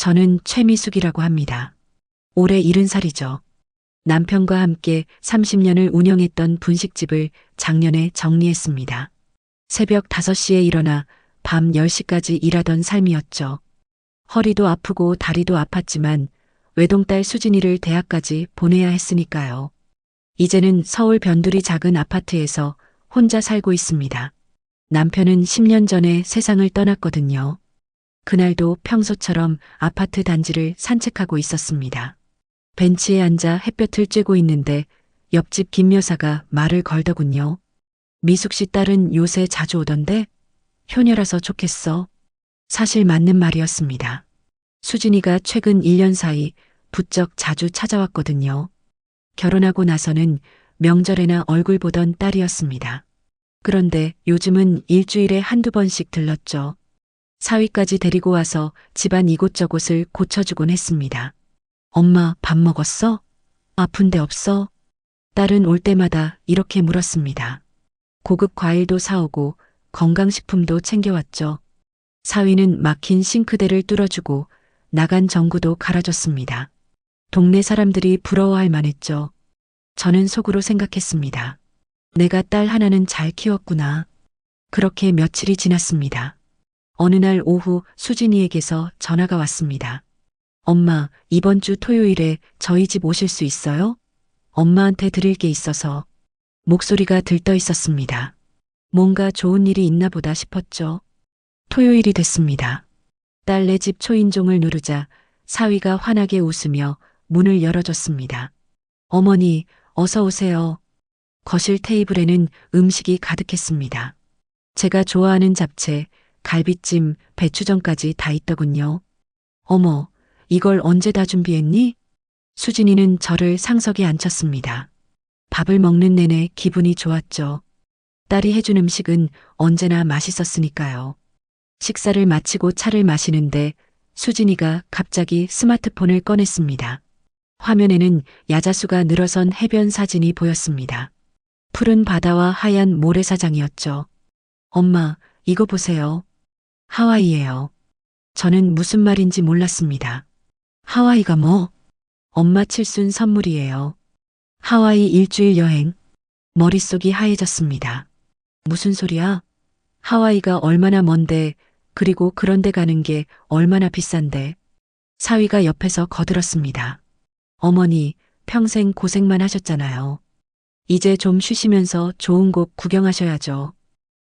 저는 최미숙이라고 합니다. 올해 70살이죠. 남편과 함께 30년을 운영했던 분식집을 작년에 정리했습니다. 새벽 5시에 일어나 밤 10시까지 일하던 삶이었죠. 허리도 아프고 다리도 아팠지만 외동딸 수진이를 대학까지 보내야 했으니까요. 이제는 서울 변두리 작은 아파트에서 혼자 살고 있습니다. 남편은 10년 전에 세상을 떠났거든요. 그날도 평소처럼 아파트 단지를 산책하고 있었습니다. 벤치에 앉아 햇볕을 쬐고 있는데 옆집 김 여사가 말을 걸더군요. 미숙 씨 딸은 요새 자주 오던데? 효녀라서 좋겠어. 사실 맞는 말이었습니다. 수진이가 최근 1년 사이 부쩍 자주 찾아왔거든요. 결혼하고 나서는 명절에나 얼굴 보던 딸이었습니다. 그런데 요즘은 일주일에 한두 번씩 들렀죠. 사위까지 데리고 와서 집안 이곳저곳을 고쳐주곤 했습니다. 엄마 밥 먹었어? 아픈 데 없어? 딸은 올 때마다 이렇게 물었습니다. 고급 과일도 사오고 건강식품도 챙겨왔죠. 사위는 막힌 싱크대를 뚫어주고 나간 전구도 갈아줬습니다. 동네 사람들이 부러워할 만했죠. 저는 속으로 생각했습니다. 내가 딸 하나는 잘 키웠구나. 그렇게 며칠이 지났습니다. 어느 날 오후 수진이에게서 전화가 왔습니다. 엄마, 이번 주 토요일에 저희 집 오실 수 있어요? 엄마한테 드릴 게 있어서. 목소리가 들떠 있었습니다. 뭔가 좋은 일이 있나 보다 싶었죠. 토요일이 됐습니다. 딸네 집 초인종을 누르자 사위가 환하게 웃으며 문을 열어줬습니다. 어머니, 어서 오세요. 거실 테이블에는 음식이 가득했습니다. 제가 좋아하는 잡채, 갈비찜, 배추전까지 다 있더군요. 어머, 이걸 언제 다 준비했니? 수진이는 저를 상석에 앉혔습니다. 밥을 먹는 내내 기분이 좋았죠. 딸이 해준 음식은 언제나 맛있었으니까요. 식사를 마치고 차를 마시는데 수진이가 갑자기 스마트폰을 꺼냈습니다. 화면에는 야자수가 늘어선 해변 사진이 보였습니다. 푸른 바다와 하얀 모래사장이었죠. 엄마, 이거 보세요. 하와이예요. 저는 무슨 말인지 몰랐습니다. 하와이가 뭐? 엄마 칠순 선물이에요. 하와이 일주일 여행. 머릿속이 하얘졌습니다. 무슨 소리야? 하와이가 얼마나 먼데, 그리고 그런데 가는 게 얼마나 비싼데. 사위가 옆에서 거들었습니다. 어머니, 평생 고생만 하셨잖아요. 이제 좀 쉬시면서 좋은 곳 구경하셔야죠.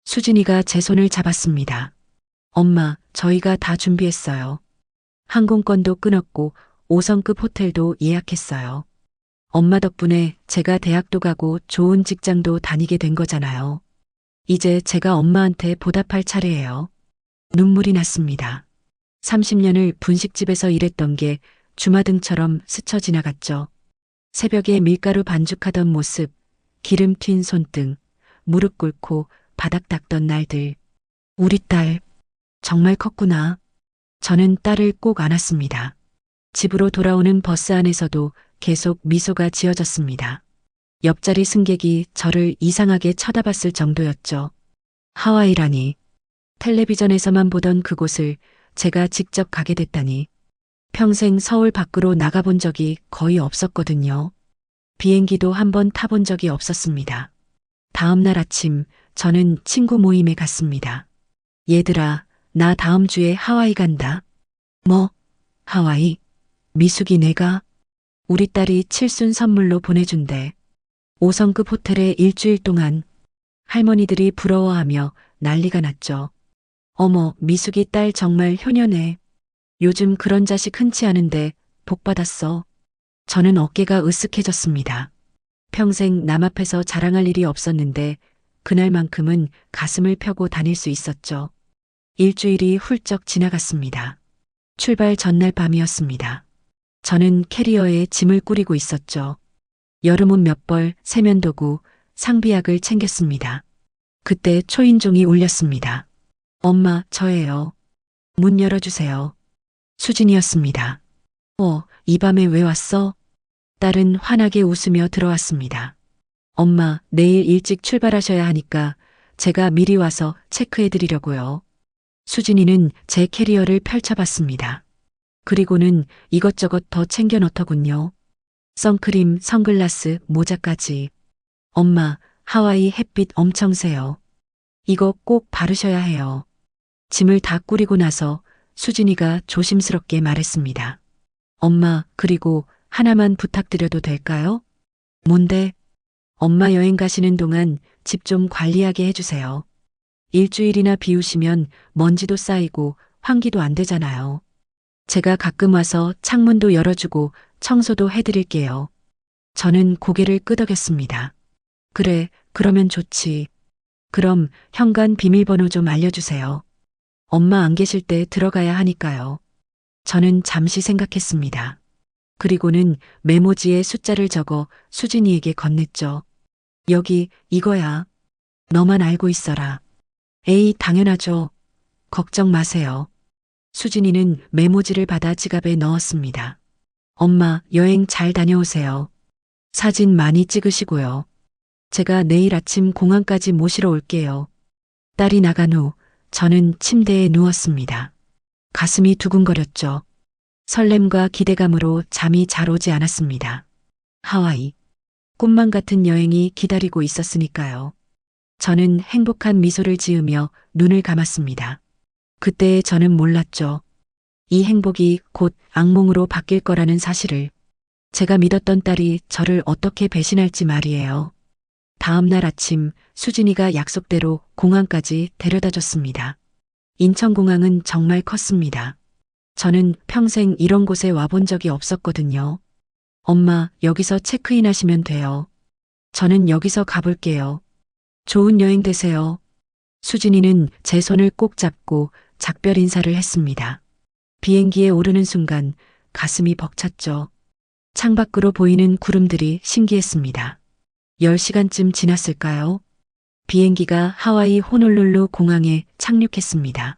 수진이가 제 손을 잡았습니다. 엄마, 저희가 다 준비했어요. 항공권도 끊었고 5성급 호텔도 예약했어요. 엄마 덕분에 제가 대학도 가고 좋은 직장도 다니게 된 거잖아요. 이제 제가 엄마한테 보답할 차례예요. 눈물이 났습니다. 30년을 분식집에서 일했던 게 주마등처럼 스쳐 지나갔죠. 새벽에 밀가루 반죽하던 모습, 기름 튄 손등, 무릎 꿇고 바닥 닦던 날들. 우리 딸, 정말 컸구나. 저는 딸을 꼭 안았습니다. 집으로 돌아오는 버스 안에서도 계속 미소가 지어졌습니다. 옆자리 승객이 저를 이상하게 쳐다봤을 정도였죠. 하와이라니. 텔레비전에서만 보던 그곳을 제가 직접 가게 됐다니. 평생 서울 밖으로 나가본 적이 거의 없었거든요. 비행기도 한번 타본 적이 없었습니다. 다음 날 아침 저는 친구 모임에 갔습니다. 얘들아, 나 다음 주에 하와이 간다. 뭐? 하와이? 미숙이 내가? 우리 딸이 칠순 선물로 보내준대. 5성급 호텔에 일주일 동안. 할머니들이 부러워하며 난리가 났죠. 어머, 미숙이 딸 정말 효녀네. 요즘 그런 자식 흔치 않은데 복 받았어. 저는 어깨가 으쓱해졌습니다. 평생 남 앞에서 자랑할 일이 없었는데 그날만큼은 가슴을 펴고 다닐 수 있었죠. 일주일이 훌쩍 지나갔습니다. 출발 전날 밤이었습니다. 저는 캐리어에 짐을 꾸리고 있었죠. 여름옷 몇 벌, 세면도구, 상비약을 챙겼습니다. 그때 초인종이 울렸습니다. 엄마, 저예요. 문 열어주세요. 수진이었습니다. 이 밤에 왜 왔어? 딸은 환하게 웃으며 들어왔습니다. 엄마, 내일 일찍 출발하셔야 하니까 제가 미리 와서 체크해 드리려고요. 수진이는 제 캐리어를 펼쳐봤습니다. 그리고는 이것저것 더 챙겨 넣더군요. 선크림, 선글라스, 모자까지. 엄마, 하와이 햇빛 엄청 세요. 이거 꼭 바르셔야 해요. 짐을 다 꾸리고 나서 수진이가 조심스럽게 말했습니다. 엄마, 그리고 하나만 부탁드려도 될까요? 뭔데? 엄마 여행 가시는 동안 집 좀 관리하게 해주세요. 일주일이나 비우시면 먼지도 쌓이고 환기도 안 되잖아요. 제가 가끔 와서 창문도 열어주고 청소도 해드릴게요. 저는 고개를 끄덕였습니다. 그래, 그러면 좋지. 그럼 현관 비밀번호 좀 알려주세요. 엄마 안 계실 때 들어가야 하니까요. 저는 잠시 생각했습니다. 그리고는 메모지에 숫자를 적어 수진이에게 건넸죠. 여기 이거야. 너만 알고 있어라. 에이, 당연하죠. 걱정 마세요. 수진이는 메모지를 받아 지갑에 넣었습니다. 엄마, 여행 잘 다녀오세요. 사진 많이 찍으시고요. 제가 내일 아침 공항까지 모시러 올게요. 딸이 나간 후 저는 침대에 누웠습니다. 가슴이 두근거렸죠. 설렘과 기대감으로 잠이 잘 오지 않았습니다. 하와이. 꿈만 같은 여행이 기다리고 있었으니까요. 저는 행복한 미소를 지으며 눈을 감았습니다. 그때 저는 몰랐죠. 이 행복이 곧 악몽으로 바뀔 거라는 사실을. 제가 믿었던 딸이 저를 어떻게 배신할지 말이에요. 다음 날 아침 수진이가 약속대로 공항까지 데려다 줬습니다. 인천공항은 정말 컸습니다. 저는 평생 이런 곳에 와본 적이 없었거든요. 엄마, 여기서 체크인 하시면 돼요. 저는 여기서 가볼게요. 좋은 여행 되세요. 수진이는 제 손을 꼭 잡고 작별 인사를 했습니다. 비행기에 오르는 순간 가슴이 벅찼죠. 창밖으로 보이는 구름들이 신기했습니다. 10시간쯤 지났을까요? 비행기가 하와이 호놀룰루 공항에 착륙했습니다.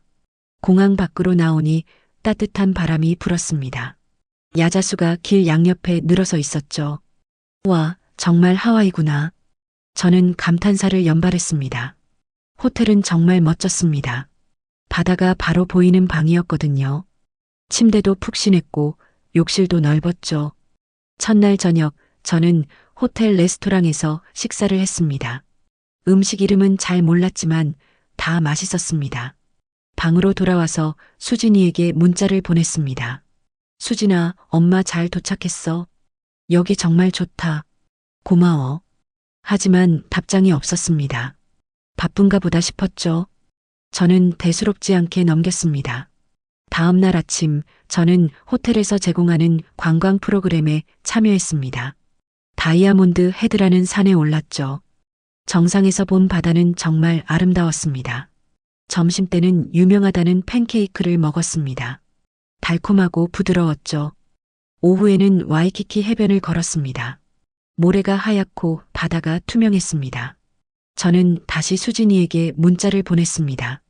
공항 밖으로 나오니 따뜻한 바람이 불었습니다. 야자수가 길 양옆에 늘어서 있었죠. 와, 정말 하와이구나. 저는 감탄사를 연발했습니다. 호텔은 정말 멋졌습니다. 바다가 바로 보이는 방이었거든요. 침대도 푹신했고 욕실도 넓었죠. 첫날 저녁 저는 호텔 레스토랑에서 식사를 했습니다. 음식 이름은 잘 몰랐지만 다 맛있었습니다. 방으로 돌아와서 수진이에게 문자를 보냈습니다. 수진아, 엄마 잘 도착했어. 여기 정말 좋다. 고마워. 하지만 답장이 없었습니다. 바쁜가 보다 싶었죠. 저는 대수롭지 않게 넘겼습니다. 다음 날 아침 저는 호텔에서 제공하는 관광 프로그램에 참여했습니다. 다이아몬드 헤드라는 산에 올랐죠. 정상에서 본 바다는 정말 아름다웠습니다. 점심때는 유명하다는 팬케이크를 먹었습니다. 달콤하고 부드러웠죠. 오후에는 와이키키 해변을 걸었습니다. 모래가 하얗고 바다가 투명했습니다. 저는 다시 수진이에게 문자를 보냈습니다.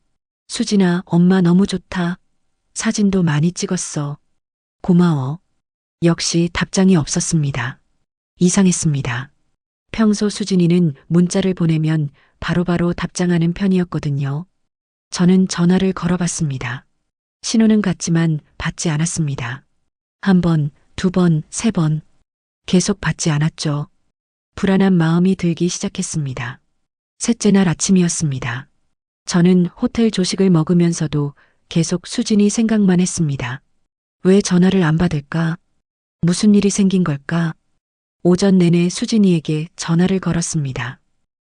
수진아, 엄마 너무 좋다. 사진도 많이 찍었어. 고마워. 역시 답장이 없었습니다. 이상했습니다. 평소 수진이는 문자를 보내면 바로바로 답장하는 편이었거든요. 저는 전화를 걸어봤습니다. 신호는 갔지만 받지 않았습니다. 한 번, 두 번, 세 번. 계속 받지 않았죠. 불안한 마음이 들기 시작했습니다. 셋째 날 아침이었습니다. 저는 호텔 조식을 먹으면서도 계속 수진이 생각만 했습니다. 왜 전화를 안 받을까? 무슨 일이 생긴 걸까? 오전 내내 수진이에게 전화를 걸었습니다.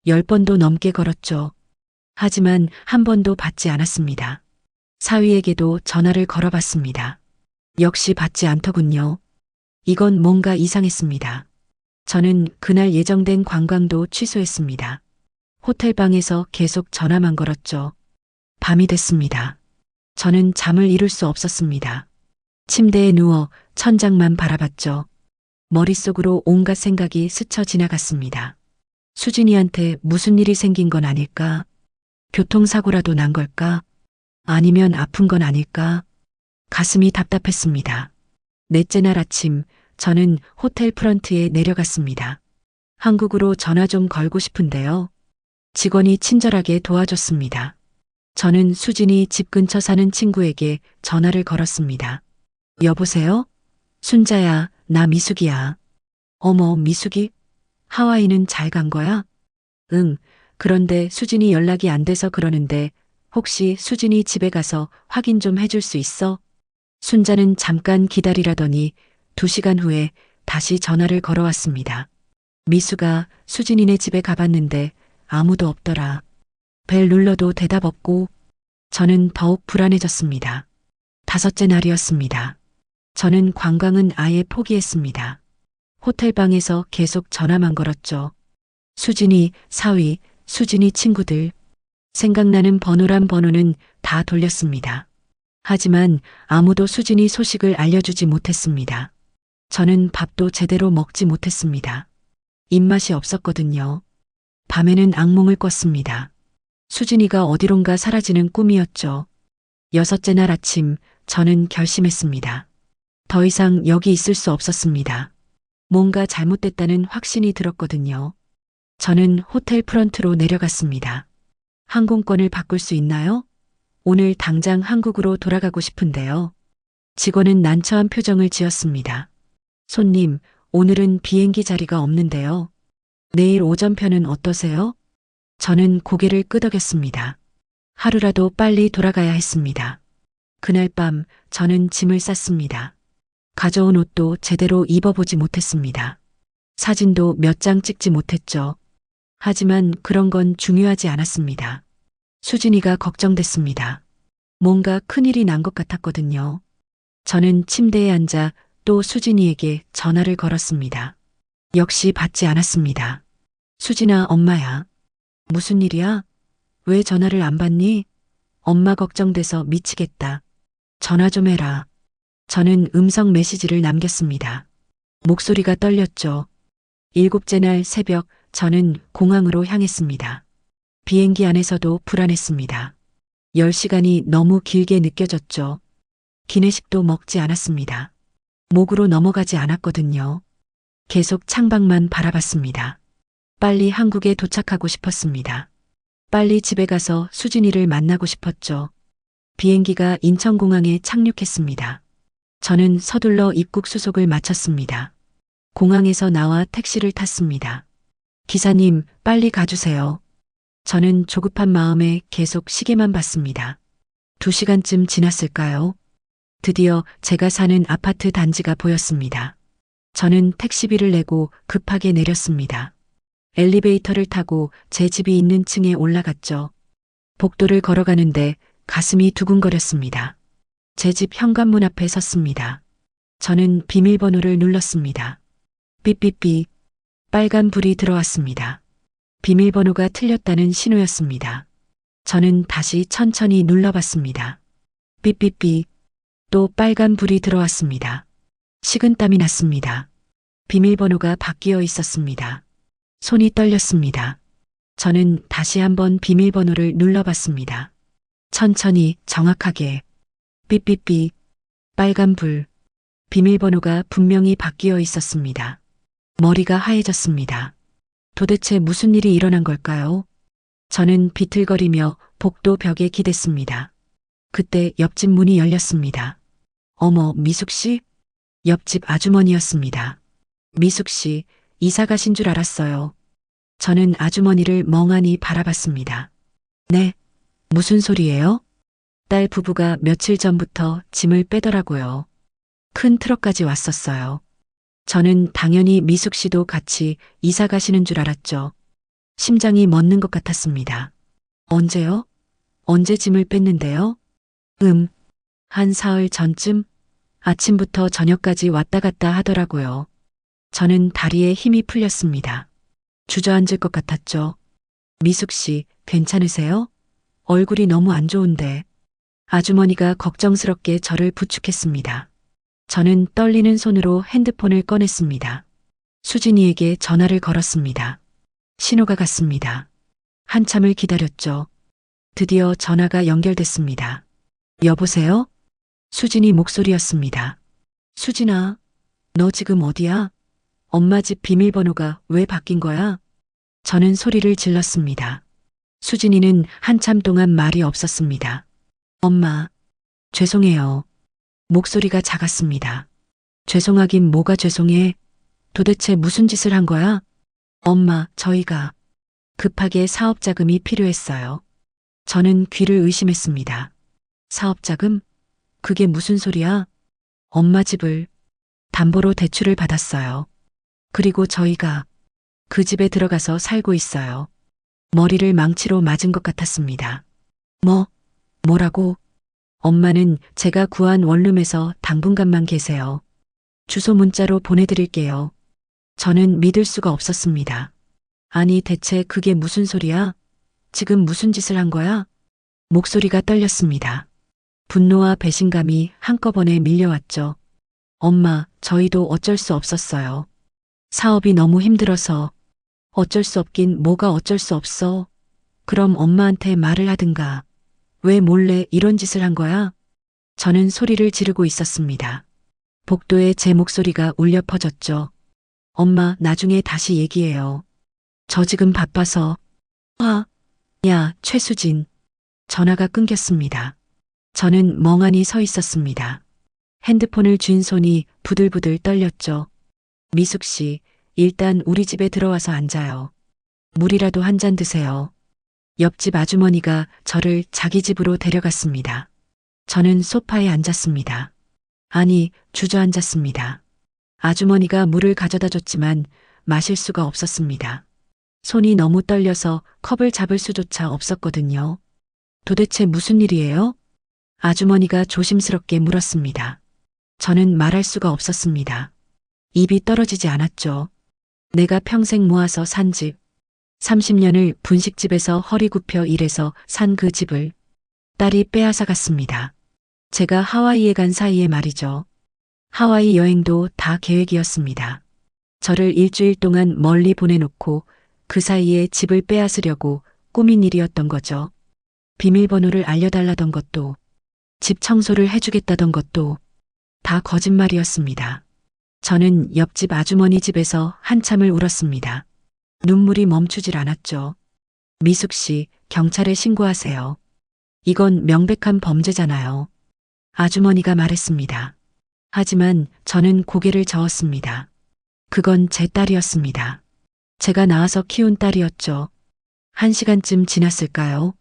10번도 넘게 걸었죠. 하지만 한 번도 받지 않았습니다. 사위에게도 전화를 걸어봤습니다. 역시 받지 않더군요. 이건 뭔가 이상했습니다. 저는 그날 예정된 관광도 취소했습니다. 호텔방에서 계속 전화만 걸었죠. 밤이 됐습니다. 저는 잠을 이룰 수 없었습니다. 침대에 누워 천장만 바라봤죠. 머릿속으로 온갖 생각이 스쳐 지나갔습니다. 수진이한테 무슨 일이 생긴 건 아닐까? 교통사고라도 난 걸까? 아니면 아픈 건 아닐까? 가슴이 답답했습니다. 넷째 날 아침 저는 호텔 프런트에 내려갔습니다. 한국으로 전화 좀 걸고 싶은데요. 직원이 친절하게 도와줬습니다. 저는 수진이 집 근처 사는 친구에게 전화를 걸었습니다. 여보세요? 순자야, 나 미숙이야. 어머, 미숙이? 하와이는 잘 간 거야? 응. 그런데 수진이 연락이 안 돼서 그러는데 혹시 수진이 집에 가서 확인 좀 해줄 수 있어? 순자는 잠깐 기다리라더니 2시간 후에 다시 전화를 걸어왔습니다. 미수가 수진이네 집에 가봤는데 아무도 없더라. 벨 눌러도 대답 없고 저는 더욱 불안해졌습니다. 5째 날이었습니다. 저는 관광은 아예 포기했습니다. 호텔방에서 계속 전화만 걸었죠. 수진이 사위, 수진이 친구들. 생각나는 번호란 번호는 다 돌렸습니다. 하지만 아무도 수진이 소식을 알려주지 못했습니다. 저는 밥도 제대로 먹지 못했습니다. 입맛이 없었거든요. 밤에는 악몽을 꿨습니다. 수진이가 어디론가 사라지는 꿈이었죠. 6째 날 아침 저는 결심했습니다. 더 이상 여기 있을 수 없었습니다. 뭔가 잘못됐다는 확신이 들었거든요. 저는 호텔 프런트로 내려갔습니다. 항공권을 바꿀 수 있나요? 오늘 당장 한국으로 돌아가고 싶은데요. 직원은 난처한 표정을 지었습니다. 손님, 오늘은 비행기 자리가 없는데요. 내일 오전편은 어떠세요? 저는 고개를 끄덕였습니다. 하루라도 빨리 돌아가야 했습니다. 그날 밤 저는 짐을 쌌습니다. 가져온 옷도 제대로 입어보지 못했습니다. 사진도 몇 장 찍지 못했죠. 하지만 그런 건 중요하지 않았습니다. 수진이가 걱정됐습니다. 뭔가 큰일이 난 것 같았거든요. 저는 침대에 앉아 또 수진이에게 전화를 걸었습니다. 역시 받지 않았습니다. 수진아, 엄마야. 무슨 일이야? 왜 전화를 안 받니? 엄마 걱정돼서 미치겠다. 전화 좀 해라. 저는 음성 메시지를 남겼습니다. 목소리가 떨렸죠. 7째 날 새벽 저는 공항으로 향했습니다. 비행기 안에서도 불안했습니다. 10시간이 너무 길게 느껴졌죠. 기내식도 먹지 않았습니다. 목으로 넘어가지 않았거든요. 계속 창밖만 바라봤습니다. 빨리 한국에 도착하고 싶었습니다. 빨리 집에 가서 수진이를 만나고 싶었죠. 비행기가 인천공항에 착륙했습니다. 저는 서둘러 입국 수속을 마쳤습니다. 공항에서 나와 택시를 탔습니다. 기사님, 빨리 가주세요. 저는 조급한 마음에 계속 시계만 봤습니다. 2시간쯤 지났을까요? 드디어 제가 사는 아파트 단지가 보였습니다. 저는 택시비를 내고 급하게 내렸습니다. 엘리베이터를 타고 제 집이 있는 층에 올라갔죠. 복도를 걸어가는데 가슴이 두근거렸습니다. 제 집 현관문 앞에 섰습니다. 저는 비밀번호를 눌렀습니다. 삐삐삐. 빨간 불이 들어왔습니다. 비밀번호가 틀렸다는 신호였습니다. 저는 다시 천천히 눌러봤습니다. 삐삐삐. 또 빨간 불이 들어왔습니다. 식은땀이 났습니다. 비밀번호가 바뀌어 있었습니다. 손이 떨렸습니다. 저는 다시 한번 비밀번호를 눌러봤습니다. 천천히 정확하게. 삐삐삐. 빨간 불. 비밀번호가 분명히 바뀌어 있었습니다. 머리가 하얘졌습니다. 도대체 무슨 일이 일어난 걸까요? 저는 비틀거리며 복도 벽에 기댔습니다. 그때 옆집 문이 열렸습니다. 어머, 미숙 씨? 옆집 아주머니였습니다. 미숙 씨, 이사 가신 줄 알았어요. 저는 아주머니를 멍하니 바라봤습니다. 네, 무슨 소리예요? 딸 부부가 며칠 전부터 짐을 빼더라고요. 큰 트럭까지 왔었어요. 저는 당연히 미숙 씨도 같이 이사 가시는 줄 알았죠. 심장이 멎는 것 같았습니다. 언제요? 언제 짐을 뺐는데요? 한 사흘 전쯤? 아침부터 저녁까지 왔다 갔다 하더라고요. 저는 다리에 힘이 풀렸습니다. 주저앉을 것 같았죠. 미숙 씨, 괜찮으세요? 얼굴이 너무 안 좋은데. 아주머니가 걱정스럽게 저를 부축했습니다. 저는 떨리는 손으로 핸드폰을 꺼냈습니다. 수진이에게 전화를 걸었습니다. 신호가 갔습니다. 한참을 기다렸죠. 드디어 전화가 연결됐습니다. 여보세요? 수진이 목소리였습니다. 수진아, 너 지금 어디야? 엄마 집 비밀번호가 왜 바뀐 거야? 저는 소리를 질렀습니다. 수진이는 한참 동안 말이 없었습니다. 엄마, 죄송해요. 목소리가 작았습니다. 죄송하긴 뭐가 죄송해. 도대체 무슨 짓을 한 거야? 엄마, 저희가 급하게 사업 자금이 필요했어요. 저는 귀를 의심했습니다. 사업 자금? 그게 무슨 소리야? 엄마 집을 담보로 대출을 받았어요. 그리고 저희가 그 집에 들어가서 살고 있어요. 머리를 망치로 맞은 것 같았습니다. 뭐라고? 엄마는 제가 구한 원룸에서 당분간만 계세요. 주소 문자로 보내드릴게요. 저는 믿을 수가 없었습니다. 아니, 대체 그게 무슨 소리야? 지금 무슨 짓을 한 거야? 목소리가 떨렸습니다. 분노와 배신감이 한꺼번에 밀려왔죠. 엄마, 저희도 어쩔 수 없었어요. 사업이 너무 힘들어서. 어쩔 수 없긴 뭐가 어쩔 수 없어. 그럼 엄마한테 말을 하든가. 왜 몰래 이런 짓을 한 거야? 저는 소리를 지르고 있었습니다. 복도에 제 목소리가 울려 퍼졌죠. 엄마, 나중에 다시 얘기해요. 저 지금 바빠서. 야, 최수진. 전화가 끊겼습니다. 저는 멍하니 서 있었습니다. 핸드폰을 쥔 손이 부들부들 떨렸죠. 미숙 씨, 일단 우리 집에 들어와서 앉아요. 물이라도 한 잔 드세요. 옆집 아주머니가 저를 자기 집으로 데려갔습니다. 저는 소파에 앉았습니다. 아니, 주저앉았습니다. 아주머니가 물을 가져다 줬지만 마실 수가 없었습니다. 손이 너무 떨려서 컵을 잡을 수조차 없었거든요. 도대체 무슨 일이에요? 아주머니가 조심스럽게 물었습니다. 저는 말할 수가 없었습니다. 입이 떨어지지 않았죠. 내가 평생 모아서 산 집, 30년을 분식집에서 허리 굽혀 일해서 산 그 집을 딸이 빼앗아 갔습니다. 제가 하와이에 간 사이에 말이죠. 하와이 여행도 다 계획이었습니다. 저를 일주일 동안 멀리 보내놓고 그 사이에 집을 빼앗으려고 꾸민 일이었던 거죠. 비밀번호를 알려달라던 것도, 집 청소를 해주겠다던 것도 다 거짓말이었습니다. 저는 옆집 아주머니 집에서 한참을 울었습니다. 눈물이 멈추질 않았죠. 미숙 씨, 경찰에 신고하세요. 이건 명백한 범죄잖아요. 아주머니가 말했습니다. 하지만 저는 고개를 저었습니다. 그건 제 딸이었습니다. 제가 낳아서 키운 딸이었죠. 1시간쯤 지났을까요?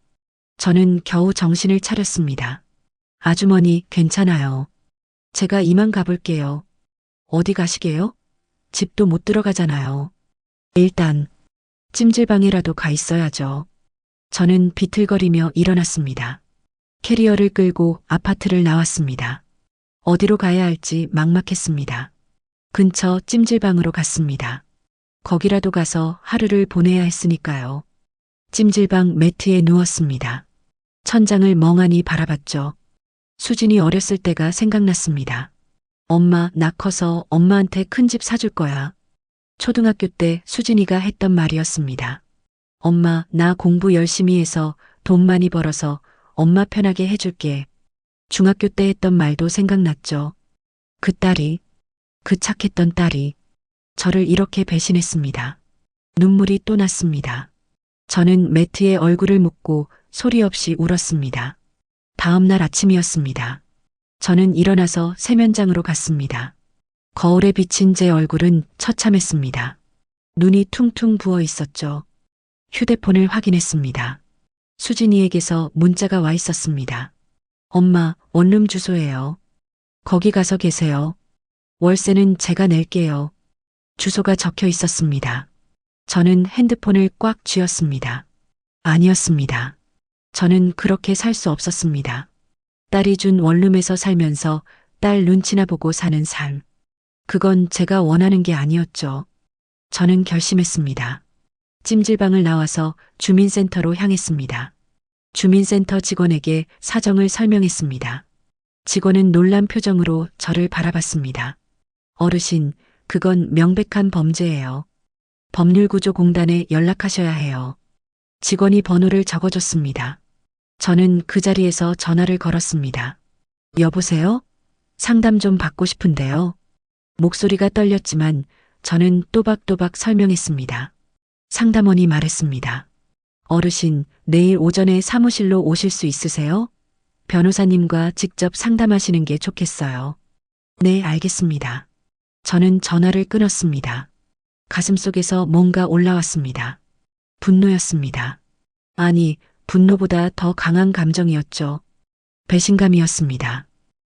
저는 겨우 정신을 차렸습니다. 아주머니, 괜찮아요. 제가 이만 가볼게요. 어디 가시게요? 집도 못 들어가잖아요. 일단 찜질방이라도 가 있어야죠. 저는 비틀거리며 일어났습니다. 캐리어를 끌고 아파트를 나왔습니다. 어디로 가야 할지 막막했습니다. 근처 찜질방으로 갔습니다. 거기라도 가서 하루를 보내야 했으니까요. 찜질방 매트에 누웠습니다. 천장을 멍하니 바라봤죠. 수진이 어렸을 때가 생각났습니다. 엄마, 나 커서 엄마한테 큰 집 사줄 거야. 초등학교 때 수진이가 했던 말이었습니다. 엄마, 나 공부 열심히 해서 돈 많이 벌어서 엄마 편하게 해줄게. 중학교 때 했던 말도 생각났죠. 그 딸이, 그 착했던 딸이 저를 이렇게 배신했습니다. 눈물이 또 났습니다. 저는 매트에 얼굴을 묻고 소리 없이 울었습니다. 다음 날 아침이었습니다. 저는 일어나서 세면장으로 갔습니다. 거울에 비친 제 얼굴은 처참했습니다. 눈이 퉁퉁 부어 있었죠. 휴대폰을 확인했습니다. 수진이에게서 문자가 와 있었습니다. 엄마, 원룸 주소예요. 거기 가서 계세요. 월세는 제가 낼게요. 주소가 적혀 있었습니다. 저는 핸드폰을 꽉 쥐었습니다. 아니었습니다. 저는 그렇게 살 수 없었습니다. 딸이 준 원룸에서 살면서 딸 눈치나 보고 사는 삶. 그건 제가 원하는 게 아니었죠. 저는 결심했습니다. 찜질방을 나와서 주민센터로 향했습니다. 주민센터 직원에게 사정을 설명했습니다. 직원은 놀란 표정으로 저를 바라봤습니다. 어르신, 그건 명백한 범죄예요. 법률구조공단에 연락하셔야 해요. 직원이 번호를 적어줬습니다. 저는 그 자리에서 전화를 걸었습니다. 여보세요? 상담 좀 받고 싶은데요. 목소리가 떨렸지만 저는 또박또박 설명했습니다. 상담원이 말했습니다. 어르신, 내일 오전에 사무실로 오실 수 있으세요? 변호사님과 직접 상담하시는 게 좋겠어요. 네, 알겠습니다. 저는 전화를 끊었습니다. 가슴속에서 뭔가 올라왔습니다. 분노였습니다. 아니, 분노보다 더 강한 감정이었죠. 배신감이었습니다.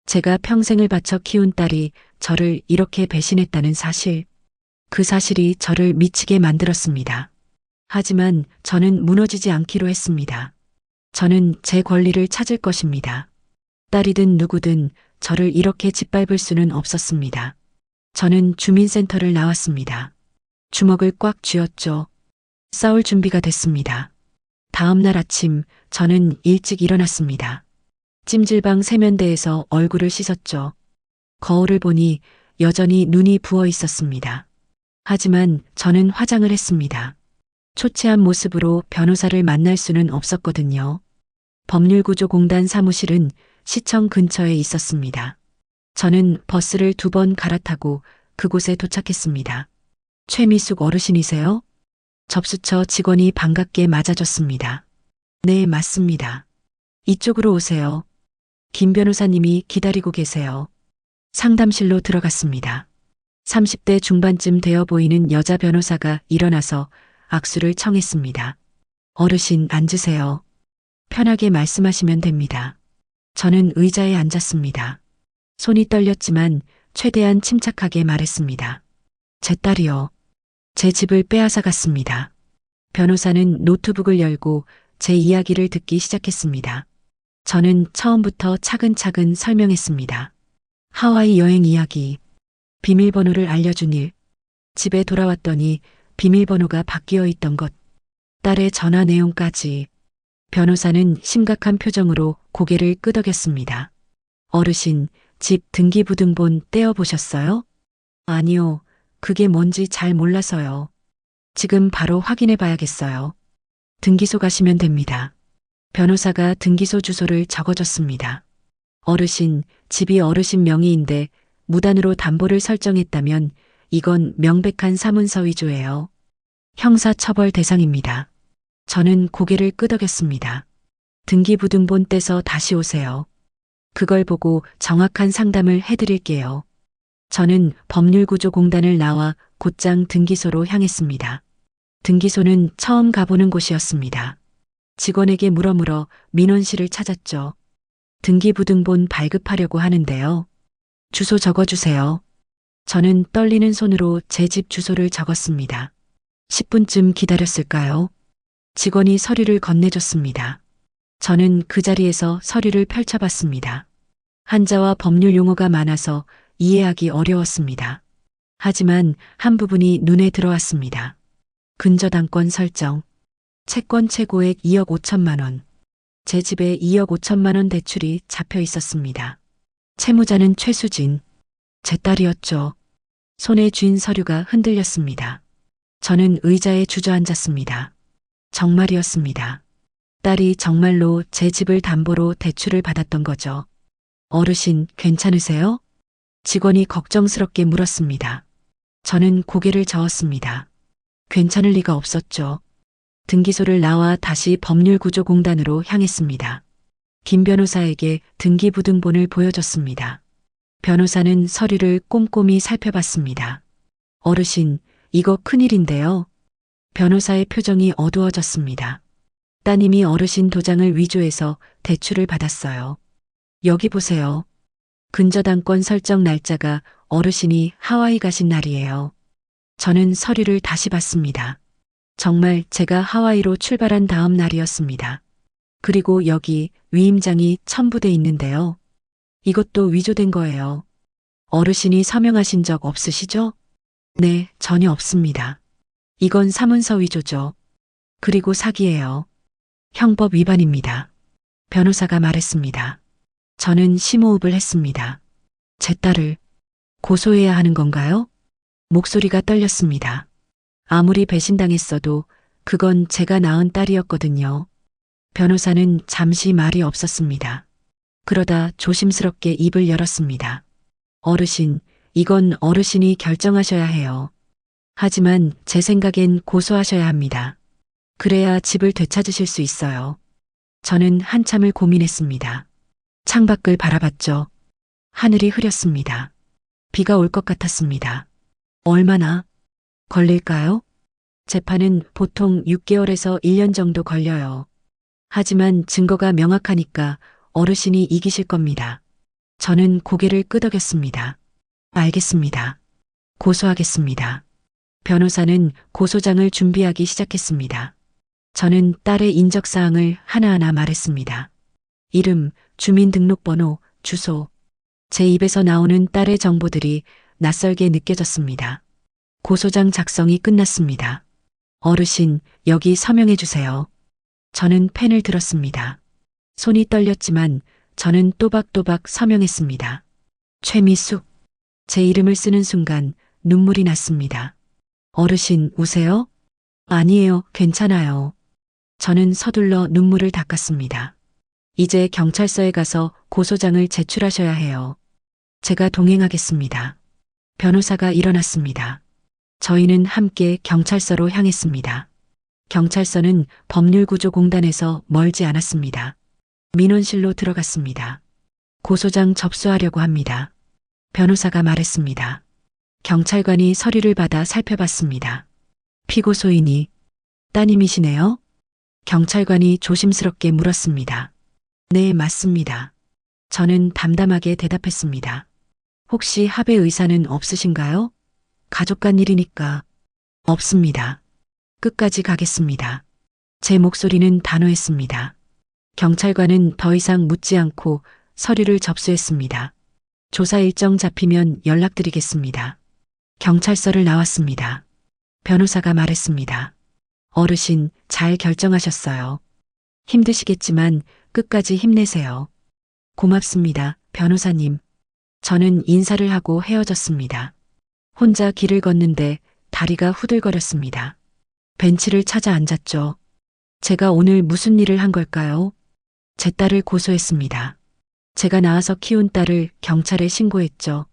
제가 평생을 바쳐 키운 딸이 저를 이렇게 배신했다는 사실, 그 사실이 저를 미치게 만들었습니다. 하지만 저는 무너지지 않기로 했습니다. 저는 제 권리를 찾을 것입니다. 딸이든 누구든 저를 이렇게 짓밟을 수는 없었습니다. 저는 주민센터를 나왔습니다. 주먹을 꽉 쥐었죠. 싸울 준비가 됐습니다. 다음 날 아침 저는 일찍 일어났습니다. 찜질방 세면대에서 얼굴을 씻었죠. 거울을 보니 여전히 눈이 부어 있었습니다. 하지만 저는 화장을 했습니다. 초췌한 모습으로 변호사를 만날 수는 없었거든요. 법률구조공단 사무실은 시청 근처에 있었습니다. 저는 버스를 2번 갈아타고 그곳에 도착했습니다. 최미숙 어르신이세요? 접수처 직원이 반갑게 맞아줬습니다. 네, 맞습니다. 이쪽으로 오세요. 김 변호사님이 기다리고 계세요. 상담실로 들어갔습니다. 30대 중반쯤 되어 보이는 여자 변호사가 일어나서 악수를 청했습니다. 어르신 앉으세요. 편하게 말씀하시면 됩니다. 저는 의자에 앉았습니다. 손이 떨렸지만 최대한 침착하게 말했습니다. 제 딸이요. 제 집을 빼앗아 갔습니다. 변호사는 노트북을 열고 제 이야기를 듣기 시작했습니다. 저는 처음부터 차근차근 설명했습니다. 하와이 여행 이야기, 비밀번호를 알려준 일, 집에 돌아왔더니 비밀번호가 바뀌어 있던 것, 딸의 전화 내용까지. 변호사는 심각한 표정으로 고개를 끄덕였습니다. 어르신, 집 등기부등본 떼어보셨어요? 아니요, 그게 뭔지 잘 몰라서요. 지금 바로 확인해 봐야겠어요. 등기소 가시면 됩니다. 변호사가 등기소 주소를 적어줬습니다. 어르신, 집이 어르신 명의인데 무단으로 담보를 설정했다면 이건 명백한 사문서 위조예요. 형사처벌 대상입니다. 저는 고개를 끄덕였습니다. 등기부등본 떼서 다시 오세요. 그걸 보고 정확한 상담을 해드릴게요. 저는 법률구조공단을 나와 곧장 등기소로 향했습니다. 등기소는 처음 가보는 곳이었습니다. 직원에게 물어물어 민원실을 찾았죠. 등기부등본 발급하려고 하는데요. 주소 적어주세요. 저는 떨리는 손으로 제 집 주소를 적었습니다. 10분쯤 기다렸을까요? 직원이 서류를 건네줬습니다. 저는 그 자리에서 서류를 펼쳐봤습니다. 한자와 법률 용어가 많아서 이해하기 어려웠습니다. 하지만 한 부분이 눈에 들어왔습니다. 근저당권 설정. 채권 최고액 2억 5천만 원. 제 집에 2억 5천만 원 대출이 잡혀 있었습니다. 채무자는 최수진. 제 딸이었죠. 손에 쥔 서류가 흔들렸습니다. 저는 의자에 주저앉았습니다. 정말이었습니다. 딸이 정말로 제 집을 담보로 대출을 받았던 거죠. 어르신, 괜찮으세요? 직원이 걱정스럽게 물었습니다. 저는 고개를 저었습니다. 괜찮을 리가 없었죠. 등기소를 나와 다시 법률구조공단으로 향했습니다. 김 변호사에게 등기부등본을 보여줬습니다. 변호사는 서류를 꼼꼼히 살펴봤습니다. 어르신, 이거 큰일인데요. 변호사의 표정이 어두워졌습니다. 따님이 어르신 도장을 위조해서 대출을 받았어요. 여기 보세요. 근저당권 설정 날짜가 어르신이 하와이 가신 날이에요. 저는 서류를 다시 봤습니다. 정말 제가 하와이로 출발한 다음 날이었습니다. 그리고 여기 위임장이 첨부돼 있는데요. 이것도 위조된 거예요. 어르신이 서명하신 적 없으시죠? 네, 전혀 없습니다. 이건 사문서 위조죠. 그리고 사기예요. 형법 위반입니다. 변호사가 말했습니다. 저는 심호흡을 했습니다. 제 딸을 고소해야 하는 건가요? 목소리가 떨렸습니다. 아무리 배신당했어도 그건 제가 낳은 딸이었거든요. 변호사는 잠시 말이 없었습니다. 그러다 조심스럽게 입을 열었습니다. 어르신, 이건 어르신이 결정하셔야 해요. 하지만 제 생각엔 고소하셔야 합니다. 그래야 집을 되찾으실 수 있어요. 저는 한참을 고민했습니다. 창밖을 바라봤죠. 하늘이 흐렸습니다. 비가 올 것 같았습니다. 얼마나 걸릴까요? 재판은 보통 6개월에서 1년 정도 걸려요. 하지만 증거가 명확하니까 어르신이 이기실 겁니다. 저는 고개를 끄덕였습니다. 알겠습니다. 고소하겠습니다. 변호사는 고소장을 준비하기 시작했습니다. 저는 딸의 인적사항을 하나하나 말했습니다. 이름, 주민등록번호, 주소. 제 입에서 나오는 딸의 정보들이 낯설게 느껴졌습니다. 고소장 작성이 끝났습니다. 어르신, 여기 서명해 주세요. 저는 펜을 들었습니다. 손이 떨렸지만 저는 또박또박 서명했습니다. 최미숙. 제 이름을 쓰는 순간 눈물이 났습니다. 어르신, 우세요? 아니에요, 괜찮아요. 저는 서둘러 눈물을 닦았습니다. 이제 경찰서에 가서 고소장을 제출하셔야 해요. 제가 동행하겠습니다. 변호사가 일어났습니다. 저희는 함께 경찰서로 향했습니다. 경찰서는 법률구조공단에서 멀지 않았습니다. 민원실로 들어갔습니다. 고소장 접수하려고 합니다. 변호사가 말했습니다. 경찰관이 서류를 받아 살펴봤습니다. 피고소인이 따님이시네요? 경찰관이 조심스럽게 물었습니다. 네, 맞습니다. 저는 담담하게 대답했습니다. 혹시 합의 의사는 없으신가요? 가족 간 일이니까. 없습니다. 끝까지 가겠습니다. 제 목소리는 단호했습니다. 경찰관은 더 이상 묻지 않고 서류를 접수했습니다. 조사 일정 잡히면 연락드리겠습니다. 경찰서를 나왔습니다. 변호사가 말했습니다. 어르신, 잘 결정하셨어요. 힘드시겠지만 끝까지 힘내세요. 고맙습니다, 변호사님. 저는 인사를 하고 헤어졌습니다. 혼자 길을 걷는데 다리가 후들거렸습니다. 벤치를 찾아 앉았죠. 제가 오늘 무슨 일을 한 걸까요? 제 딸을 고소했습니다. 제가 낳아서 키운 딸을 경찰에 신고했죠.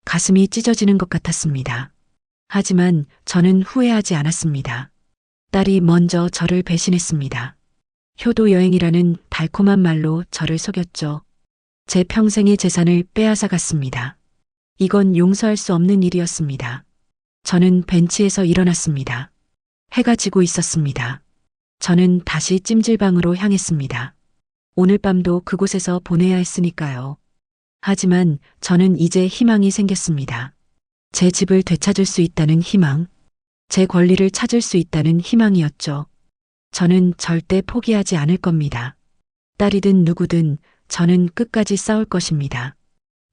가슴이 찢어지는 것 같았습니다. 하지만 저는 후회하지 않았습니다. 딸이 먼저 저를 배신했습니다. 효도 여행이라는 달콤한 말로 저를 속였죠. 제 평생의 재산을 빼앗아 갔습니다. 이건 용서할 수 없는 일이었습니다. 저는 벤치에서 일어났습니다. 해가 지고 있었습니다. 저는 다시 찜질방으로 향했습니다. 오늘 밤도 그곳에서 보내야 했으니까요. 하지만 저는 이제 희망이 생겼습니다. 제 집을 되찾을 수 있다는 희망, 제 권리를 찾을 수 있다는 희망이었죠. 저는 절대 포기하지 않을 겁니다. 딸이든 누구든 저는 끝까지 싸울 것입니다.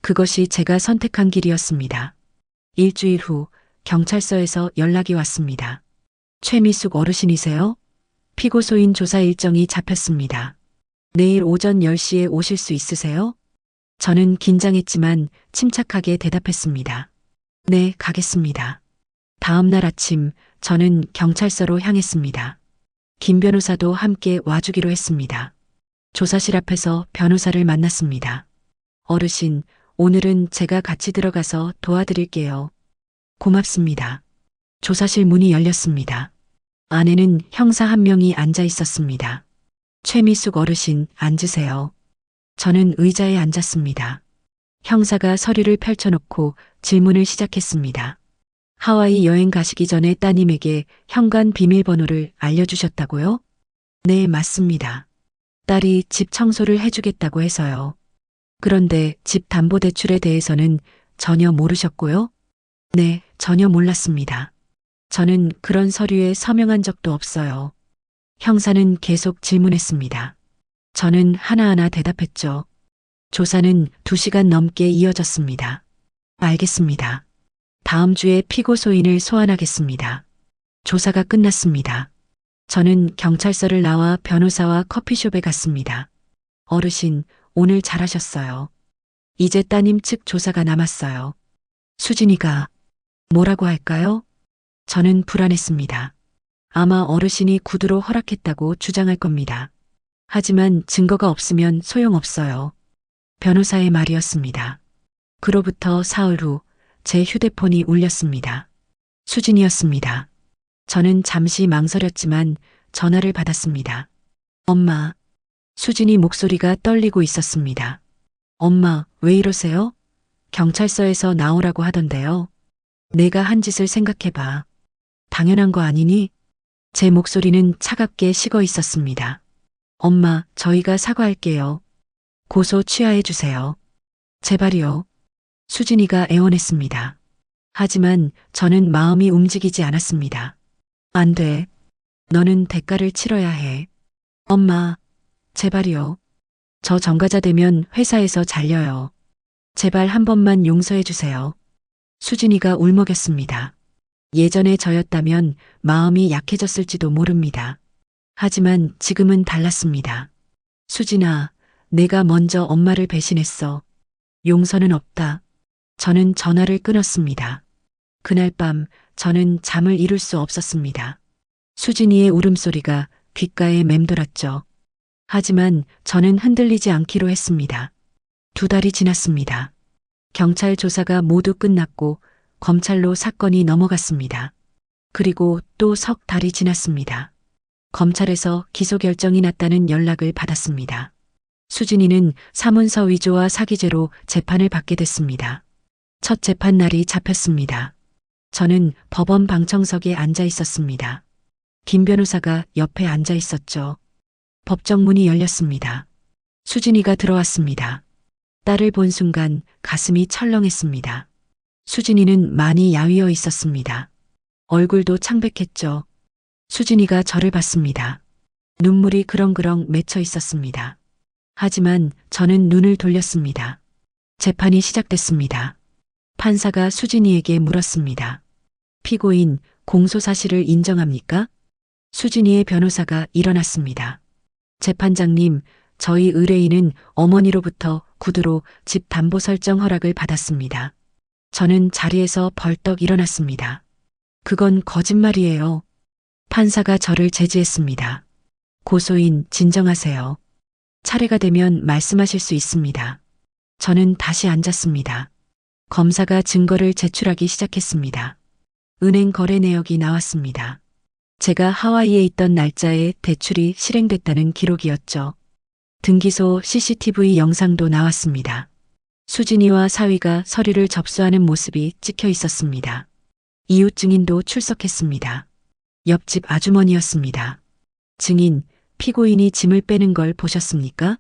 그것이 제가 선택한 길이었습니다. 일주일 후 경찰서에서 연락이 왔습니다. 최미숙 어르신이세요? 피고소인 조사 일정이 잡혔습니다. 내일 오전 10시에 오실 수 있으세요? 저는 긴장했지만 침착하게 대답했습니다. 네, 가겠습니다. 다음 날 아침 저는 경찰서로 향했습니다. 김 변호사도 함께 와주기로 했습니다. 조사실 앞에서 변호사를 만났습니다. 어르신, 오늘은 제가 같이 들어가서 도와드릴게요. 고맙습니다. 조사실 문이 열렸습니다. 안에는 형사 한 명이 앉아 있었습니다. 최미숙 어르신, 앉으세요. 저는 의자에 앉았습니다. 형사가 서류를 펼쳐놓고 질문을 시작했습니다. 하와이 여행 가시기 전에 따님에게 현관 비밀번호를 알려주셨다고요? 네, 맞습니다. 딸이 집 청소를 해주겠다고 해서요. 그런데 집 담보대출에 대해서는 전혀 모르셨고요? 네, 전혀 몰랐습니다. 저는 그런 서류에 서명한 적도 없어요. 형사는 계속 질문했습니다. 저는 하나하나 대답했죠. 조사는 2시간 넘게 이어졌습니다. 알겠습니다. 다음 주에 피고소인을 소환하겠습니다. 조사가 끝났습니다. 저는 경찰서를 나와 변호사와 커피숍에 갔습니다. 어르신, 오늘 잘하셨어요. 이제 따님 측 조사가 남았어요. 수진이가 뭐라고 할까요? 저는 불안했습니다. 아마 어르신이 구두로 허락했다고 주장할 겁니다. 하지만 증거가 없으면 소용없어요. 변호사의 말이었습니다. 그로부터 사흘 후 제 휴대폰이 울렸습니다. 수진이었습니다. 저는 잠시 망설였지만 전화를 받았습니다. 엄마. 수진이 목소리가 떨리고 있었습니다. 엄마, 왜 이러세요? 경찰서에서 나오라고 하던데요. 내가 한 짓을 생각해봐. 당연한 거 아니니? 제 목소리는 차갑게 식어 있었습니다. 엄마, 저희가 사과할게요. 고소 취하해 주세요. 제발이요. 수진이가 애원했습니다. 하지만 저는 마음이 움직이지 않았습니다. 안 돼. 너는 대가를 치러야 해. 엄마, 제발이요. 저 전과자 되면 회사에서 잘려요. 제발 한 번만 용서해 주세요. 수진이가 울먹였습니다. 예전에 저였다면 마음이 약해졌을지도 모릅니다. 하지만 지금은 달랐습니다. 수진아, 내가 먼저 엄마를 배신했어. 용서는 없다. 저는 전화를 끊었습니다. 그날 밤 저는 잠을 이룰 수 없었습니다. 수진이의 울음소리가 귓가에 맴돌았죠. 하지만 저는 흔들리지 않기로 했습니다. 2달이 지났습니다. 경찰 조사가 모두 끝났고 검찰로 사건이 넘어갔습니다. 그리고 또 3달이 지났습니다. 검찰에서 기소 결정이 났다는 연락을 받았습니다. 수진이는 사문서 위조와 사기죄로 재판을 받게 됐습니다. 첫 재판 날이 잡혔습니다. 저는 법원 방청석에 앉아 있었습니다. 김 변호사가 옆에 앉아 있었죠. 법정 문이 열렸습니다. 수진이가 들어왔습니다. 딸을 본 순간 가슴이 철렁했습니다. 수진이는 많이 야위어 있었습니다. 얼굴도 창백했죠. 수진이가 저를 봤습니다. 눈물이 그렁그렁 맺혀 있었습니다. 하지만 저는 눈을 돌렸습니다. 재판이 시작됐습니다. 판사가 수진이에게 물었습니다. 피고인, 공소 사실을 인정합니까? 수진이의 변호사가 일어났습니다. 재판장님, 저희 의뢰인은 어머니로부터 구두로 집 담보 설정 허락을 받았습니다. 저는 자리에서 벌떡 일어났습니다. 그건 거짓말이에요. 판사가 저를 제지했습니다. 고소인, 진정하세요. 차례가 되면 말씀하실 수 있습니다. 저는 다시 앉았습니다. 검사가 증거를 제출하기 시작했습니다. 은행 거래 내역이 나왔습니다. 제가 하와이에 있던 날짜에 대출이 실행됐다는 기록이었죠. 등기소 CCTV 영상도 나왔습니다. 수진이와 사위가 서류를 접수하는 모습이 찍혀 있었습니다. 이웃 증인도 출석했습니다. 옆집 아주머니였습니다. 증인, 피고인이 짐을 빼는 걸 보셨습니까?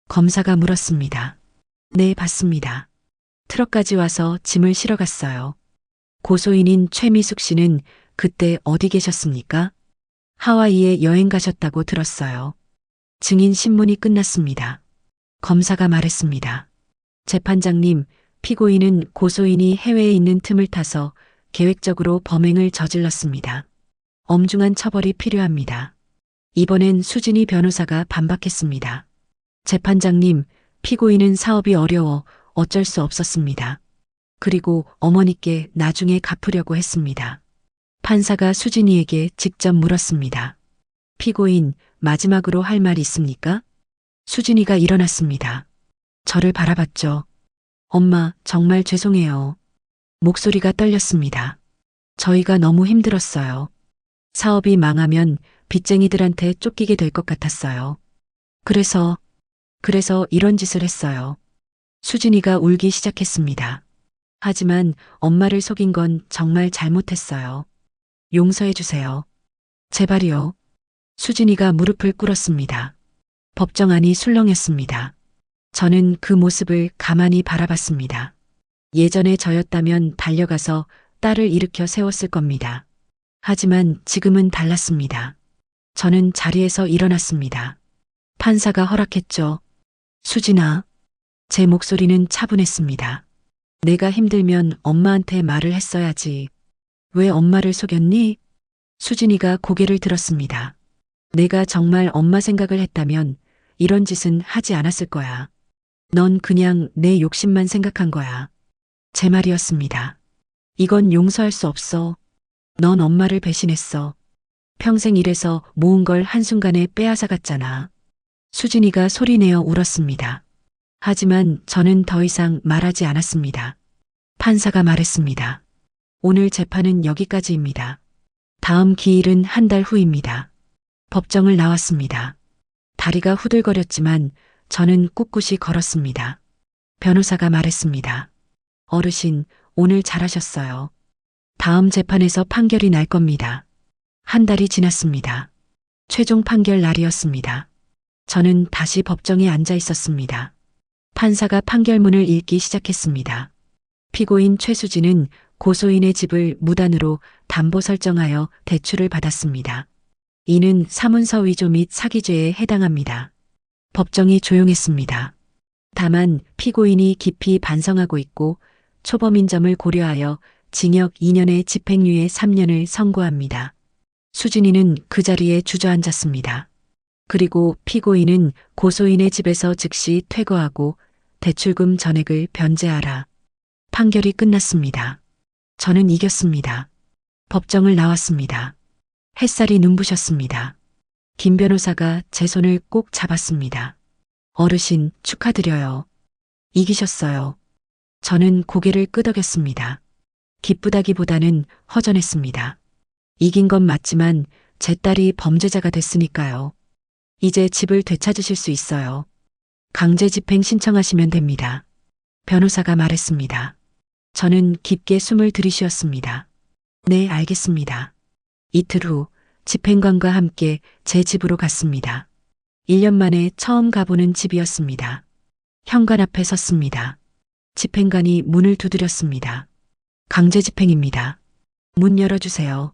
검사가 물었습니다. 네, 봤습니다. 트럭까지 와서 짐을 실어 갔어요. 고소인인 최미숙 씨는 그때 어디 계셨습니까? 하와이에 여행 가셨다고 들었어요. 증인 신문이 끝났습니다. 검사가 말했습니다. 재판장님, 피고인은 고소인이 해외에 있는 틈을 타서 계획적으로 범행을 저질렀습니다. 엄중한 처벌이 필요합니다. 이번엔 수진이 변호사가 반박했습니다. 재판장님, 피고인은 사업이 어려워 어쩔 수 없었습니다. 그리고 어머니께 나중에 갚으려고 했습니다. 판사가 수진이에게 직접 물었습니다. 피고인, 마지막으로 할 말 있습니까? 수진이가 일어났습니다. 저를 바라봤죠. 엄마, 정말 죄송해요. 목소리가 떨렸습니다. 저희가 너무 힘들었어요. 사업이 망하면 빚쟁이들한테 쫓기게 될 것 같았어요. 그래서 이런 짓을 했어요. 수진이가 울기 시작했습니다. 하지만 엄마를 속인 건 정말 잘못했어요. 용서해 주세요. 제발이요. 수진이가 무릎을 꿇었습니다. 법정 안이 술렁였습니다. 저는 그 모습을 가만히 바라봤습니다. 예전에 저였다면 달려가서 딸을 일으켜 세웠을 겁니다. 하지만 지금은 달랐습니다. 저는 자리에서 일어났습니다. 판사가 허락했죠. 수진아. 제 목소리는 차분했습니다. 내가 힘들면 엄마한테 말을 했어야지. 왜 엄마를 속였니? 수진이가 고개를 들었습니다. 내가 정말 엄마 생각을 했다면 이런 짓은 하지 않았을 거야. 넌 그냥 내 욕심만 생각한 거야. 제 말이었습니다. 이건 용서할 수 없어. 넌 엄마를 배신했어. 평생 일해서 모은 걸 한순간에 빼앗아갔잖아. 수진이가 소리내어 울었습니다. 하지만 저는 더 이상 말하지 않았습니다. 판사가 말했습니다. 오늘 재판은 여기까지입니다. 다음 기일은 한 달 후입니다. 법정을 나왔습니다. 다리가 후들거렸지만 저는 꿋꿋이 걸었습니다. 변호사가 말했습니다. 어르신, 오늘 잘하셨어요. 다음 재판에서 판결이 날 겁니다. 한 달이 지났습니다. 최종 판결 날이었습니다. 저는 다시 법정에 앉아 있었습니다. 판사가 판결문을 읽기 시작했습니다. 피고인 최수진은 고소인의 집을 무단으로 담보 설정하여 대출을 받았습니다. 이는 사문서 위조 및 사기죄에 해당합니다. 법정이 조용했습니다. 다만 피고인이 깊이 반성하고 있고 초범인 점을 고려하여 징역 2년에 집행유예 3년을 선고합니다. 수진이는 그 자리에 주저앉았습니다. 그리고 피고인은 고소인의 집에서 즉시 퇴거하고 대출금 전액을 변제하라. 판결이 끝났습니다. 저는 이겼습니다. 법정을 나왔습니다. 햇살이 눈부셨습니다. 김 변호사가 제 손을 꼭 잡았습니다. 어르신, 축하드려요. 이기셨어요. 저는 고개를 끄덕였습니다. 기쁘다기보다는 허전했습니다. 이긴 건 맞지만 제 딸이 범죄자가 됐으니까요. 이제 집을 되찾으실 수 있어요. 강제 집행 신청하시면 됩니다. 변호사가 말했습니다. 저는 깊게 숨을 들이쉬었습니다. 네, 알겠습니다. 이틀 후 집행관과 함께 제 집으로 갔습니다. 1년 만에 처음 가보는 집이었습니다. 현관 앞에 섰습니다. 집행관이 문을 두드렸습니다. 강제 집행입니다. 문 열어주세요.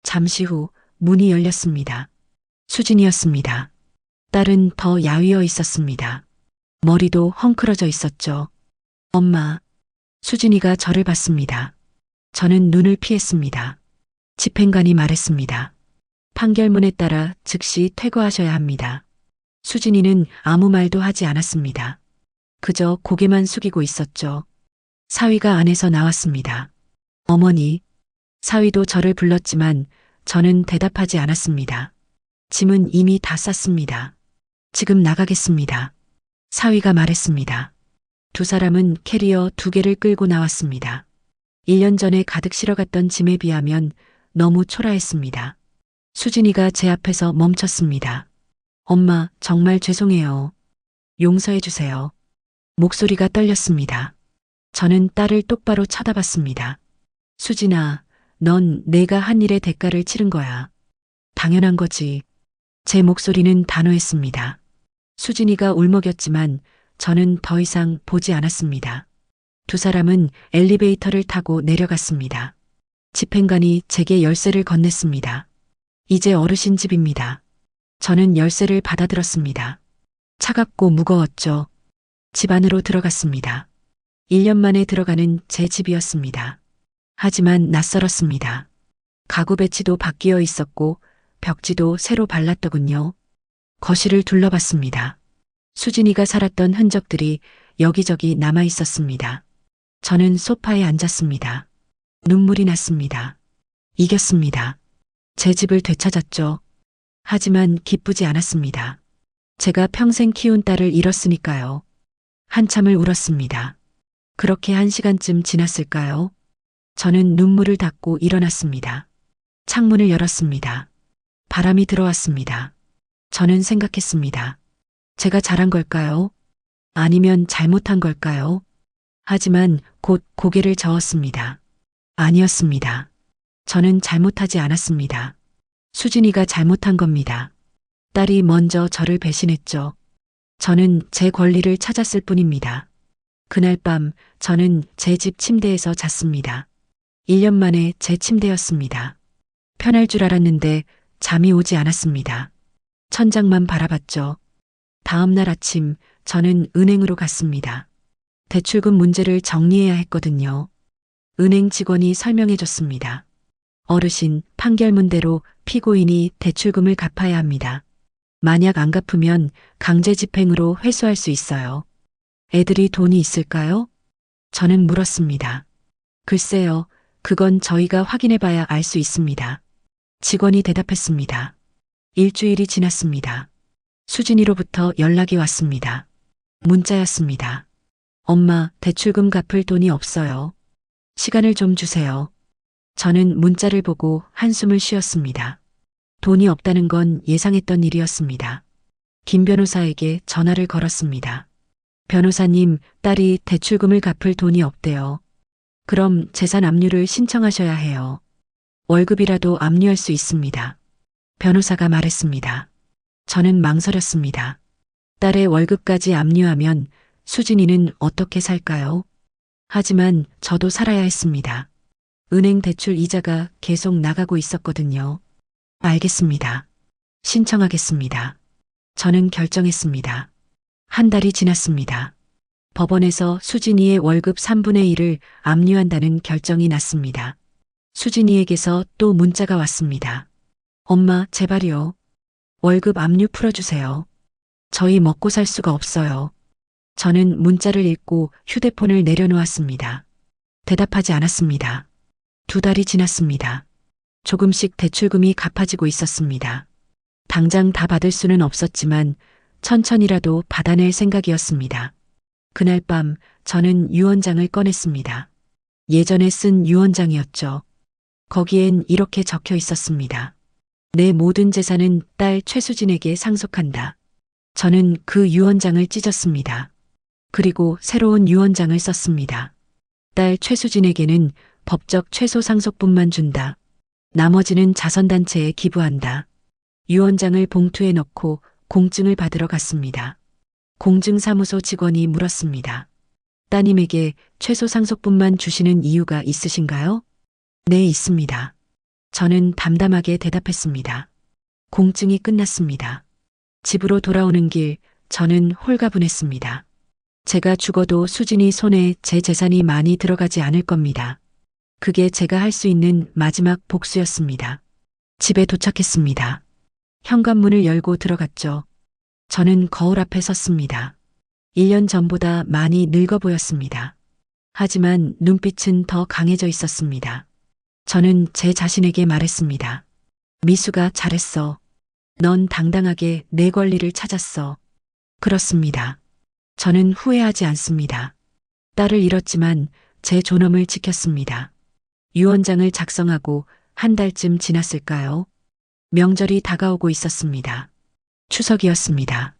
잠시 후 문이 열렸습니다. 수진이었습니다. 딸은 더 야위어 있었습니다. 머리도 헝클어져 있었죠. 엄마. 수진이가 저를 봤습니다. 저는 눈을 피했습니다. 집행관이 말했습니다. 판결문에 따라 즉시 퇴거하셔야 합니다. 수진이는 아무 말도 하지 않았습니다. 그저 고개만 숙이고 있었죠. 사위가 안에서 나왔습니다. 어머니. 사위도 저를 불렀지만 저는 대답하지 않았습니다. 짐은 이미 다 쌌습니다. 지금 나가겠습니다. 사위가 말했습니다. 두 사람은 캐리어 2개를 끌고 나왔습니다. 1년 전에 가득 실어갔던 짐에 비하면 너무 초라했습니다. 수진이가 제 앞에서 멈췄습니다. 엄마, 정말 죄송해요. 용서해 주세요. 목소리가 떨렸습니다. 저는 딸을 똑바로 쳐다봤습니다. 수진아, 넌 내가 한 일의 대가를 치른 거야. 당연한 거지. 제 목소리는 단호했습니다. 수진이가 울먹였지만 저는 더 이상 보지 않았습니다. 두 사람은 엘리베이터를 타고 내려갔습니다. 집행관이 제게 열쇠를 건넸습니다. 이제 어르신 집입니다. 저는 열쇠를 받아들었습니다. 차갑고 무거웠죠. 집 안으로 들어갔습니다. 1년 만에 들어가는 제 집이었습니다. 하지만 낯설었습니다. 가구 배치도 바뀌어 있었고 벽지도 새로 발랐더군요. 거실을 둘러봤습니다. 수진이가 살았던 흔적들이 여기저기 남아 있었습니다. 저는 소파에 앉았습니다. 눈물이 났습니다. 이겼습니다. 제 집을 되찾았죠. 하지만 기쁘지 않았습니다. 제가 평생 키운 딸을 잃었으니까요. 한참을 울었습니다. 그렇게 1시간쯤 지났을까요? 저는 눈물을 닦고 일어났습니다. 창문을 열었습니다. 바람이 들어왔습니다. 저는 생각했습니다. 제가 잘한 걸까요? 아니면 잘못한 걸까요? 하지만 곧 고개를 저었습니다. 아니었습니다. 저는 잘못하지 않았습니다. 수진이가 잘못한 겁니다. 딸이 먼저 저를 배신했죠. 저는 제 권리를 찾았을 뿐입니다. 그날 밤 저는 제 집 침대에서 잤습니다. 1년 만에 제 침대였습니다. 편할 줄 알았는데 잠이 오지 않았습니다. 천장만 바라봤죠. 다음 날 아침 저는 은행으로 갔습니다. 대출금 문제를 정리해야 했거든요. 은행 직원이 설명해 줬습니다. 어르신, 판결문대로 피고인이 대출금을 갚아야 합니다. 만약 안 갚으면 강제 집행으로 회수할 수 있어요. 애들이 돈이 있을까요? 저는 물었습니다. 글쎄요, 그건 저희가 확인해 봐야 알 수 있습니다. 직원이 대답했습니다. 일주일이 지났습니다. 수진이로부터 연락이 왔습니다. 문자였습니다. 엄마, 대출금 갚을 돈이 없어요. 시간을 좀 주세요. 저는 문자를 보고 한숨을 쉬었습니다. 돈이 없다는 건 예상했던 일이었습니다. 김 변호사에게 전화를 걸었습니다. 변호사님, 딸이 대출금을 갚을 돈이 없대요. 그럼 재산 압류를 신청하셔야 해요. 월급이라도 압류할 수 있습니다. 변호사가 말했습니다. 저는 망설였습니다. 딸의 월급까지 압류하면 수진이는 어떻게 살까요? 하지만 저도 살아야 했습니다. 은행 대출 이자가 계속 나가고 있었거든요. 알겠습니다. 신청하겠습니다. 저는 결정했습니다. 한 달이 지났습니다. 법원에서 수진이의 월급 3분의 1을 압류한다는 결정이 났습니다. 수진이에게서 또 문자가 왔습니다. 엄마, 제발요. 월급 압류 풀어주세요. 저희 먹고 살 수가 없어요. 저는 문자를 읽고 휴대폰을 내려놓았습니다. 대답하지 않았습니다. 2달이 지났습니다. 조금씩 대출금이 갚아지고 있었습니다. 당장 다 받을 수는 없었지만 천천히라도 받아낼 생각이었습니다. 그날 밤 저는 유언장을 꺼냈습니다. 예전에 쓴 유언장이었죠. 거기엔 이렇게 적혀 있었습니다. 내 모든 재산은 딸 최수진에게 상속한다. 저는 그 유언장을 찢었습니다. 그리고 새로운 유언장을 썼습니다. 딸 최수진에게는 법적 최소 상속분만 준다. 나머지는 자선단체에 기부한다. 유언장을 봉투에 넣고 공증을 받으러 갔습니다. 공증사무소 직원이 물었습니다. 따님에게 최소 상속분만 주시는 이유가 있으신가요? 네, 있습니다. 저는 담담하게 대답했습니다. 공증이 끝났습니다. 집으로 돌아오는 길 저는 홀가분했습니다. 제가 죽어도 수진이 손에 제 재산이 많이 들어가지 않을 겁니다. 그게 제가 할 수 있는 마지막 복수였습니다. 집에 도착했습니다. 현관문을 열고 들어갔죠. 저는 거울 앞에 섰습니다. 1년 전보다 많이 늙어 보였습니다. 하지만 눈빛은 더 강해져 있었습니다. 저는 제 자신에게 말했습니다. 미수가 잘했어. 넌 당당하게 내 권리를 찾았어. 그렇습니다. 저는 후회하지 않습니다. 딸을 잃었지만 제 존엄을 지켰습니다. 유언장을 작성하고 한 달쯤 지났을까요? 명절이 다가오고 있었습니다. 추석이었습니다.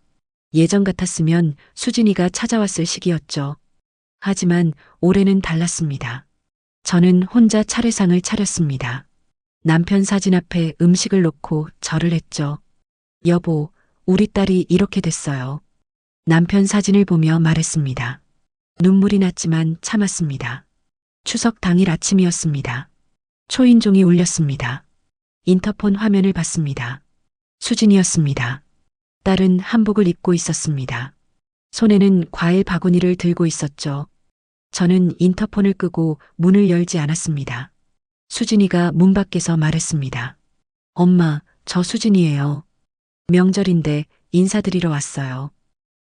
예전 같았으면 수진이가 찾아왔을 시기였죠. 하지만 올해는 달랐습니다. 저는 혼자 차례상을 차렸습니다. 남편 사진 앞에 음식을 놓고 절을 했죠. 여보, 우리 딸이 이렇게 됐어요. 남편 사진을 보며 말했습니다. 눈물이 났지만 참았습니다. 추석 당일 아침이었습니다. 초인종이 울렸습니다. 인터폰 화면을 봤습니다. 수진이었습니다. 딸은 한복을 입고 있었습니다. 손에는 과일 바구니를 들고 있었죠. 저는 인터폰을 끄고 문을 열지 않았습니다. 수진이가 문 밖에서 말했습니다. 엄마, 저 수진이에요. 명절인데 인사드리러 왔어요.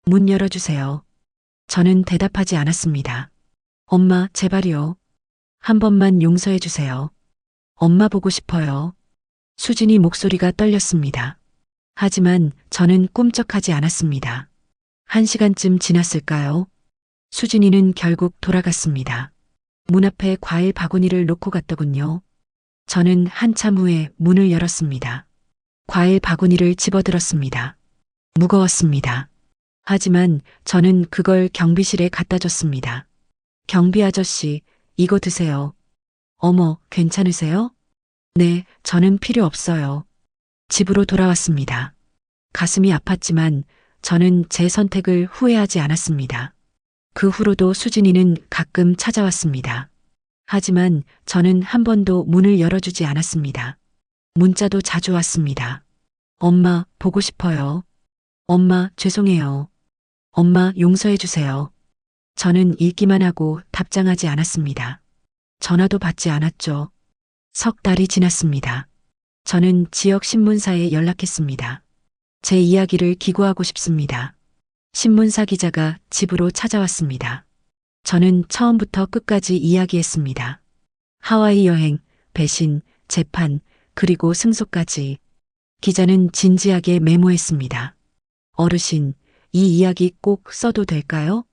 문 열어주세요. 저는 대답하지 않았습니다. 엄마, 제발요. 한 번만 용서해 주세요. 엄마 보고 싶어요. 수진이 목소리가 떨렸습니다. 하지만 저는 꿈쩍하지 않았습니다. 1시간쯤 지났을까요? 수진이는 결국 돌아갔습니다. 문 앞에 과일 바구니를 놓고 갔더군요. 저는 한참 후에 문을 열었습니다. 과일 바구니를 집어들었습니다. 무거웠습니다. 하지만 저는 그걸 경비실에 갖다 줬습니다. 경비 아저씨, 이거 드세요. 어머, 괜찮으세요? 네, 저는 필요 없어요. 집으로 돌아왔습니다. 가슴이 아팠지만 저는 제 선택을 후회하지 않았습니다. 그 후로도 수진이는 가끔 찾아왔습니다. 하지만 저는 한 번도 문을 열어주지 않았습니다. 문자도 자주 왔습니다. 엄마, 보고 싶어요. 엄마, 죄송해요. 엄마, 용서해 주세요. 저는 읽기만 하고 답장하지 않았습니다. 전화도 받지 않았죠. 석 달이 지났습니다. 저는 지역 신문사에 연락했습니다. 제 이야기를 기고하고 싶습니다. 신문사 기자가 집으로 찾아왔습니다. 저는 처음부터 끝까지 이야기했습니다. 하와이 여행, 배신, 재판, 그리고 승소까지. 기자는 진지하게 메모했습니다. 어르신, 이 이야기 꼭 써도 될까요?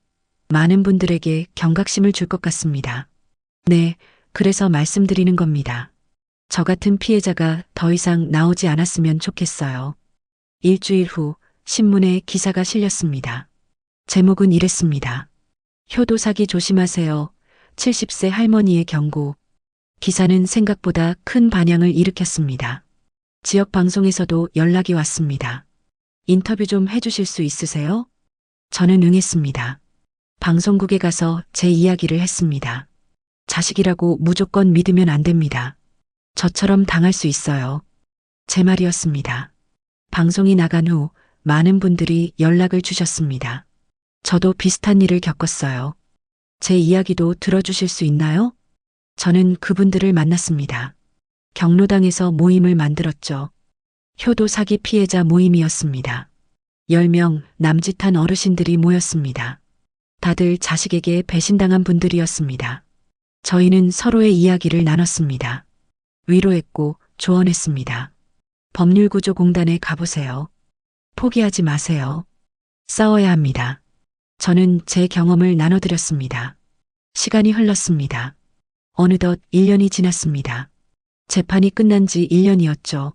많은 분들에게 경각심을 줄 것 같습니다. 네, 그래서 말씀드리는 겁니다. 저 같은 피해자가 더 이상 나오지 않았으면 좋겠어요. 일주일 후 신문에 기사가 실렸습니다. 제목은 이랬습니다. 효도 사기 조심하세요. 70세 할머니의 경고. 기사는 생각보다 큰 반향을 일으켰습니다. 지역 방송에서도 연락이 왔습니다. 인터뷰 좀 해주실 수 있으세요? 저는 응했습니다. 방송국에 가서 제 이야기를 했습니다. 자식이라고 무조건 믿으면 안 됩니다. 저처럼 당할 수 있어요. 제 말이었습니다. 방송이 나간 후 많은 분들이 연락을 주셨습니다. 저도 비슷한 일을 겪었어요. 제 이야기도 들어주실 수 있나요? 저는 그분들을 만났습니다. 경로당에서 모임을 만들었죠. 효도 사기 피해자 모임이었습니다. 10명 남짓한 어르신들이 모였습니다. 다들 자식에게 배신당한 분들이었습니다. 저희는 서로의 이야기를 나눴습니다. 위로했고 조언했습니다. 법률구조공단에 가보세요. 포기하지 마세요. 싸워야 합니다. 저는 제 경험을 나눠드렸습니다. 시간이 흘렀습니다. 어느덧 1년이 지났습니다. 재판이 끝난 지 1년이었죠.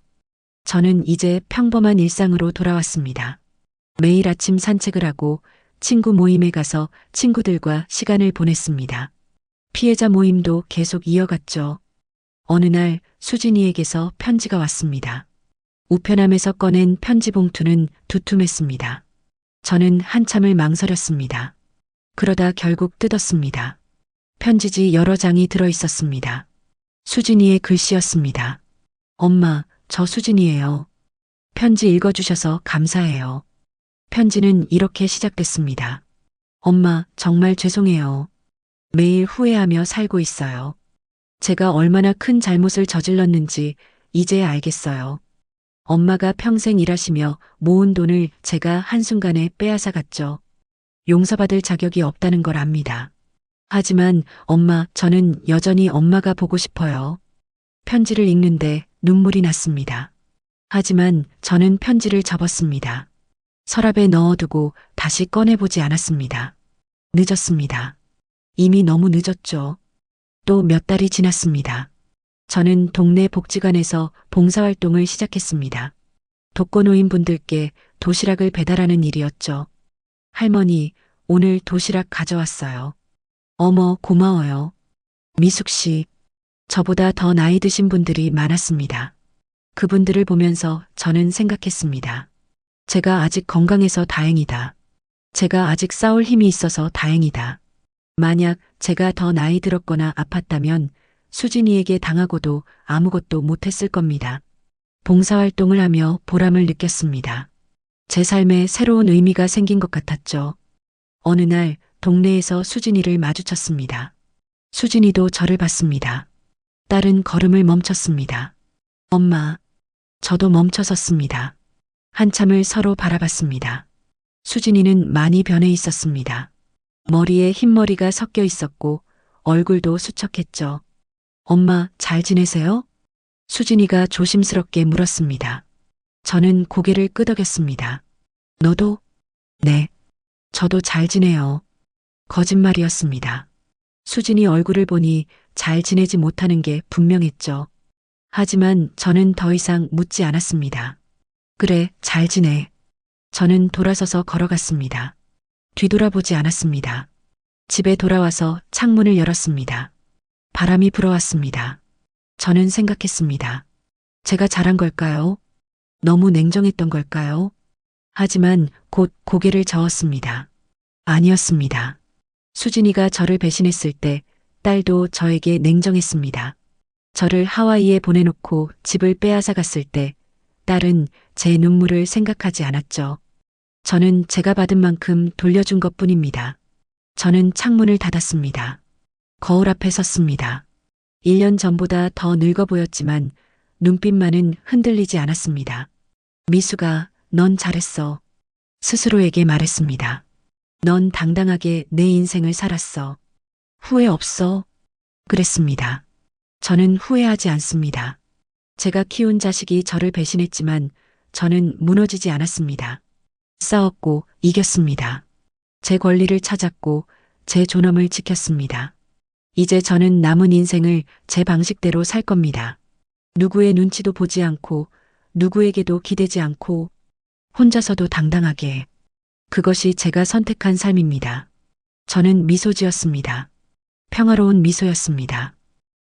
저는 이제 평범한 일상으로 돌아왔습니다. 매일 아침 산책을 하고 친구 모임에 가서 친구들과 시간을 보냈습니다. 피해자 모임도 계속 이어갔죠. 어느 날 수진이에게서 편지가 왔습니다. 우편함에서 꺼낸 편지 봉투는 두툼했습니다. 저는 한참을 망설였습니다. 그러다 결국 뜯었습니다. 편지지 여러 장이 들어 있었습니다. 수진이의 글씨였습니다. 엄마, 저 수진이에요. 편지 읽어주셔서 감사해요. 편지는 이렇게 시작됐습니다. 엄마, 정말 죄송해요. 매일 후회하며 살고 있어요. 제가 얼마나 큰 잘못을 저질렀는지 이제야 알겠어요. 엄마가 평생 일하시며 모은 돈을 제가 한순간에 빼앗아 갔죠. 용서받을 자격이 없다는 걸 압니다. 하지만 엄마, 저는 여전히 엄마가 보고 싶어요. 편지를 읽는데 눈물이 났습니다. 하지만 저는 편지를 접었습니다. 서랍에 넣어두고 다시 꺼내보지 않았습니다. 늦었습니다. 이미 너무 늦었죠. 또 몇 달이 지났습니다. 저는 동네 복지관에서 봉사활동을 시작했습니다. 독거노인분들께 도시락을 배달하는 일이었죠. 할머니, 오늘 도시락 가져왔어요. 어머, 고마워요. 미숙 씨, 저보다 더 나이 드신 분들이 많았습니다. 그분들을 보면서 저는 생각했습니다. 제가 아직 건강해서 다행이다. 제가 아직 싸울 힘이 있어서 다행이다. 만약 제가 더 나이 들었거나 아팠다면 수진이에게 당하고도 아무것도 못했을 겁니다. 봉사활동을 하며 보람을 느꼈습니다. 제 삶에 새로운 의미가 생긴 것 같았죠. 어느 날 동네에서 수진이를 마주쳤습니다. 수진이도 저를 봤습니다. 딸은 걸음을 멈췄습니다. 엄마, 저도 멈춰섰습니다. 한참을 서로 바라봤습니다. 수진이는 많이 변해 있었습니다. 머리에 흰머리가 섞여 있었고 얼굴도 수척했죠. 엄마, 잘 지내세요? 수진이가 조심스럽게 물었습니다. 저는 고개를 끄덕였습니다. 너도? 네. 저도 잘 지내요. 거짓말이었습니다. 수진이 얼굴을 보니 잘 지내지 못하는 게 분명했죠. 하지만 저는 더 이상 묻지 않았습니다. 그래, 잘 지내. 저는 돌아서서 걸어갔습니다. 뒤돌아보지 않았습니다. 집에 돌아와서 창문을 열었습니다. 바람이 불어왔습니다. 저는 생각했습니다. 제가 잘한 걸까요? 너무 냉정했던 걸까요? 하지만 곧 고개를 저었습니다. 아니었습니다. 수진이가 저를 배신했을 때 딸도 저에게 냉정했습니다. 저를 하와이에 보내놓고 집을 빼앗아 갔을 때 딸은 제 눈물을 생각하지 않았죠. 저는 제가 받은 만큼 돌려준 것뿐입니다. 저는 창문을 닫았습니다. 거울 앞에 섰습니다. 1년 전보다 더 늙어 보였지만 눈빛만은 흔들리지 않았습니다. 미수가, 넌 잘했어. 스스로에게 말했습니다. 넌 당당하게 내 인생을 살았어. 후회 없어. 그랬습니다. 저는 후회하지 않습니다. 제가 키운 자식이 저를 배신했지만 저는 무너지지 않았습니다. 싸웠고 이겼습니다. 제 권리를 찾았고 제 존엄을 지켰습니다. 이제 저는 남은 인생을 제 방식대로 살 겁니다. 누구의 눈치도 보지 않고 누구에게도 기대지 않고 혼자서도 당당하게. 그것이 제가 선택한 삶입니다. 저는 미소 지었습니다. 평화로운 미소였습니다.